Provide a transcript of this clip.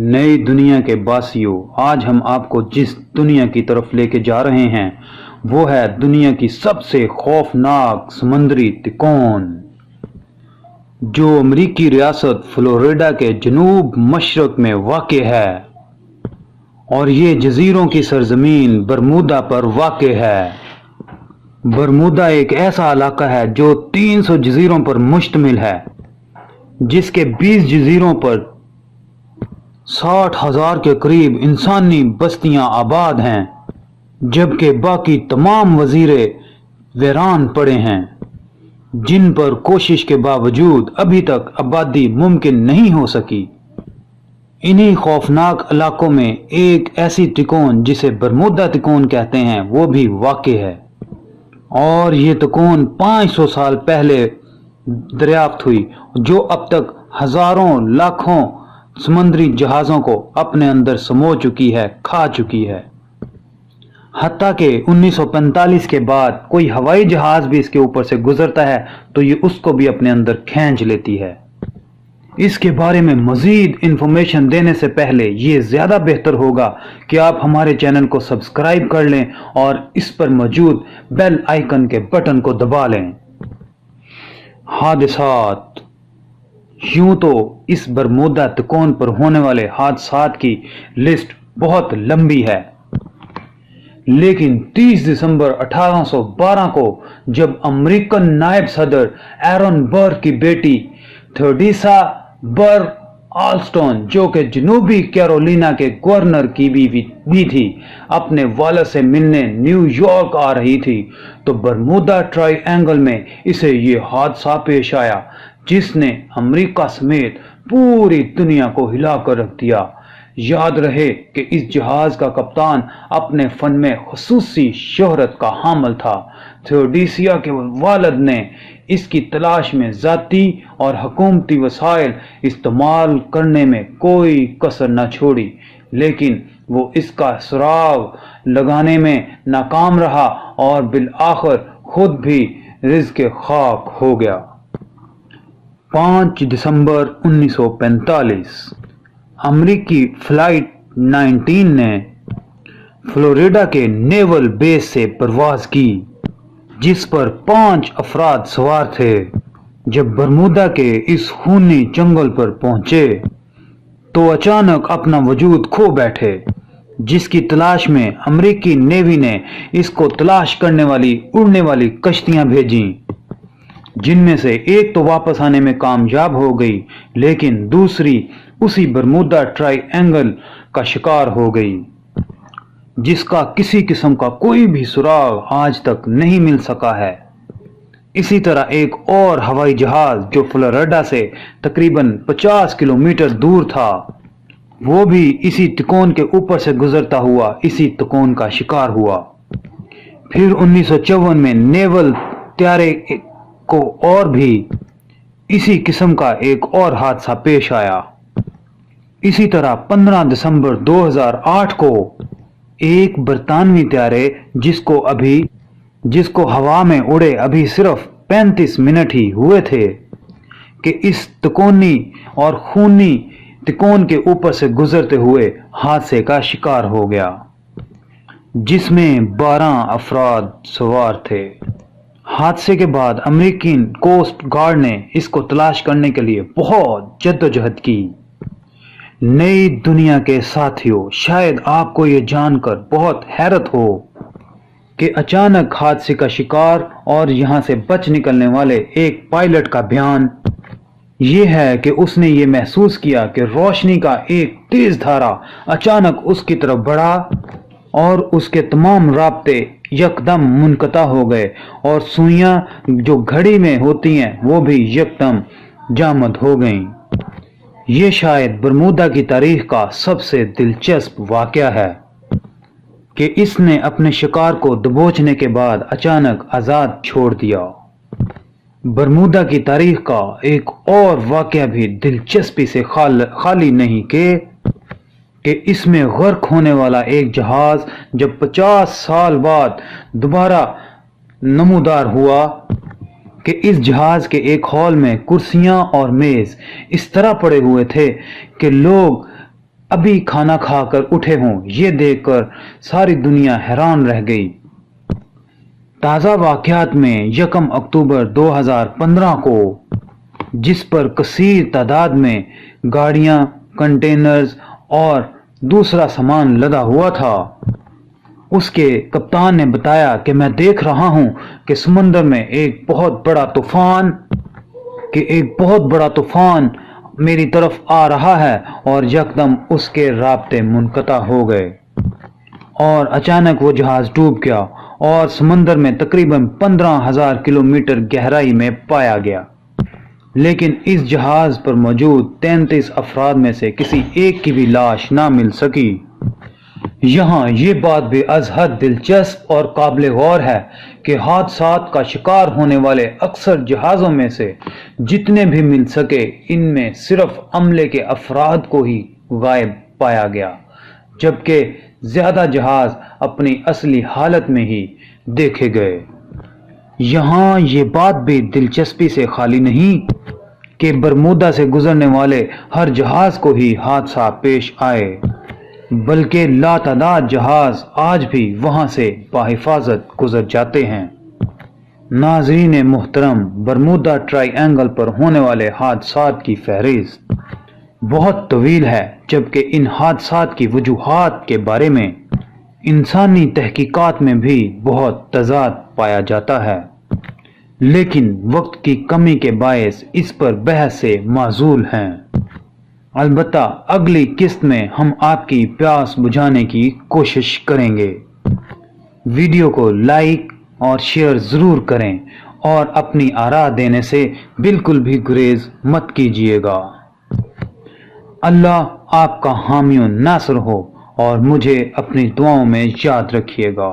नई दुनिया के बासियों, आज हम आपको जिस दुनिया की तरफ लेके जा रहे हैं वो है दुनिया की सबसे खौफनाक समुद्री तिकोन, जो अमरीकी रियासत फ्लोरिडा के जनूब मशरक में वाक़ है और ये जजीरों की सरजमीन बरमूदा पर वाक़ है। बरमूदा एक ऐसा इलाका है जो 300 जजीरों पर मुश्तमिल है, जिसके 20 जजीरों पर 60,000 के करीब इंसानी बस्तियां आबाद हैं, जबकि बाकी तमाम वजीरे वीरान पड़े हैं, जिन पर कोशिश के बावजूद अभी तक आबादी मुमकिन नहीं हो सकी। इन्हीं खौफनाक इलाकों में एक ऐसी तिकोन जिसे बरमूदा तिकोन कहते हैं वो भी वाक़ है, और ये तिकोन 500 साल पहले दरियाफ्त हुई, जो अब तक हजारों लाखों समुद्री जहाज़ों को अपने अंदर समो चुकी है, खा चुकी है। हत्ता कि 1945 के बाद कोई हवाई जहाज भी इसके ऊपर से गुजरता है तो ये उसको भी अपने अंदर खींच लेती है। इसके बारे में मज़ीद इंफॉर्मेशन देने से पहले ये ज़्यादा बेहतर होगा कि आप हमारे चैनल को सब्सक्राइब कर लें और इस पर मौजूद बेल आइकन के बटन को दबा लें। हादसात। यूं तो इस बरमूदा तिकोन पर होने वाले हादसात की लिस्ट बहुत लंबी है, लेकिन 30 दिसंबर 1812 को जब अमेरिकन नायब सदर एरन बर्र की बेटी थोडीसा बर्र आल्स्टन, जो कि जनूबी कैरोलिना के गवर्नर की बीवी थी, अपने वालिद से मिलने न्यूयॉर्क आ रही थी, तो बरमूदा ट्रायंगल में इसे ये हादसा पेश आया जिसने अमेरिका समेत पूरी दुनिया को हिला कर रख दिया। याद रहे कि इस जहाज का कप्तान अपने फन में खुसूसी शोहरत का हामिल था। थियोडोसिया के वालिद ने इसकी तलाश में जाती और हुकूमती वसाइल इस्तेमाल करने में कोई कसर न छोड़ी, लेकिन वो इसका सुराग लगाने में नाकाम रहा और बिलआखिर खुद भी रिज़्क़ खाक हो गया। 5 दिसंबर 1945 अमरीकी फ्लाइट 19 ने फ्लोरिडा के नेवल बेस से परवाज की, जिस पर 5 अफराद सवार थे। जब बरमूदा के इस खूनी जंगल पर पहुंचे तो अचानक अपना वजूद खो बैठे, जिसकी तलाश में अमरीकी नेवी ने इसको तलाश करने वाली उड़ने वाली कश्तियां भेजीं, जिनमें से एक तो वापस आने में कामयाब हो गई, लेकिन दूसरी उसी बरमूदा ट्रायंगल का शिकार हो गई, जिसका किसी किस्म का कोई भी सुराग आज तक नहीं मिल सका है। इसी तरह एक और हवाई जहाज जो फ्लोरिडा से तकरीबन 50 किलोमीटर दूर था, वो भी इसी तिकोन के ऊपर से गुजरता हुआ इसी तिकोन का शिकार हुआ। फिर 1954 में नेवल त्यारे को और भी इसी किस्म का एक और हादसा पेश आया। इसी तरह 15 दिसंबर 2008 को एक बरतानवी त्यारे जिसको हवा में उड़े अभी सिर्फ 35 मिनट ही हुए थे कि इस तिकोनी और खूनी तिकोन के ऊपर से गुजरते हुए हादसे का शिकार हो गया, जिसमें 12 अफराद सवार थे। हादसे के बाद अमेरिकी कोस्ट गार्ड ने इसको तलाश करने के लिए बहुत जद्दोजहद की। नई दुनिया के साथियों, शायद आपको ये जानकर बहुत हैरत हो कि अचानक हादसे का शिकार और यहाँ से बच निकलने वाले एक पायलट का बयान ये है कि उसने ये महसूस किया कि रोशनी का एक तेज धारा अचानक उसकी तरफ बढ़ा और उसके तमाम राब्ते यकदम मुनक़ता हो गए और सुइयां जो घड़ी में होती हैं वो भी यकदम जामद हो गईं। ये शायद बरमूदा की तारीख का सबसे दिलचस्प वाक़या है कि इसने अपने शिकार को दबोचने के बाद अचानक आज़ाद छोड़ दिया। बरमूदा की तारीख का एक और वाक़या भी दिलचस्पी से खाली नहीं कि इसमें गर्क होने वाला एक जहाज जब 50 साल बाद दोबारा नमूदार हुआ कि इस जहाज के एक हॉल में कुर्सियां और मेज इस तरह पड़े हुए थे कि लोग ابھی کھانا کھا کر اٹھے ہوں، یہ دیکھ کر ساری دنیا حیران رہ گئی۔ تازہ واقعات میں 1 اکتوبر 2015 کو جس پر کثیر تعداد میں گاڑیاں، کنٹینرز اور دوسرا سامان لدا ہوا تھا، اس کے کپتان نے بتایا کہ میں دیکھ رہا ہوں کہ سمندر میں ایک بہت بڑا طوفان میری طرف آ رہا ہے، اور یکدم اس کے رابطے منقطع ہو گئے اور اچانک وہ جہاز ڈوب گیا اور سمندر میں تقریباً 15,000 کلومیٹر گہرائی میں پایا گیا۔ لیکن اس جہاز پر موجود 33 افراد میں سے کسی ایک کی بھی لاش نہ مل سکی۔ یہاں یہ بات بھی از حد دلچسپ اور قابل غور ہے کہ حادثات کا شکار ہونے والے اکثر جہازوں میں سے جتنے بھی مل سکے، ان میں صرف عملے کے افراد کو ہی غائب پایا گیا، جبکہ زیادہ جہاز اپنی اصلی حالت میں ہی دیکھے گئے۔ یہاں یہ بات بھی دلچسپی سے خالی نہیں کہ برمودا سے گزرنے والے ہر جہاز کو ہی حادثہ پیش آئے، بلکہ لاتعداد جہاز آج بھی وہاں سے بحفاظت گزر جاتے ہیں۔ ناظرین محترم، برمودا ٹرائی اینگل پر ہونے والے حادثات کی فہرست بہت طویل ہے، جبکہ ان حادثات کی وجوہات کے بارے میں انسانی تحقیقات میں بھی بہت تضاد پایا جاتا ہے، لیکن وقت کی کمی کے باعث اس پر بحث سے معزول ہیں۔ البتہ اگلی قسط میں ہم آپ کی پیاس بجھانے کی کوشش کریں گے۔ ویڈیو کو لائک اور شیئر ضرور کریں اور اپنی آراء دینے سے بالکل بھی گریز مت کیجیے گا۔ اللہ آپ کا حامی و ناصر ہو اور مجھے اپنی دعاؤں میں یاد رکھیے گا۔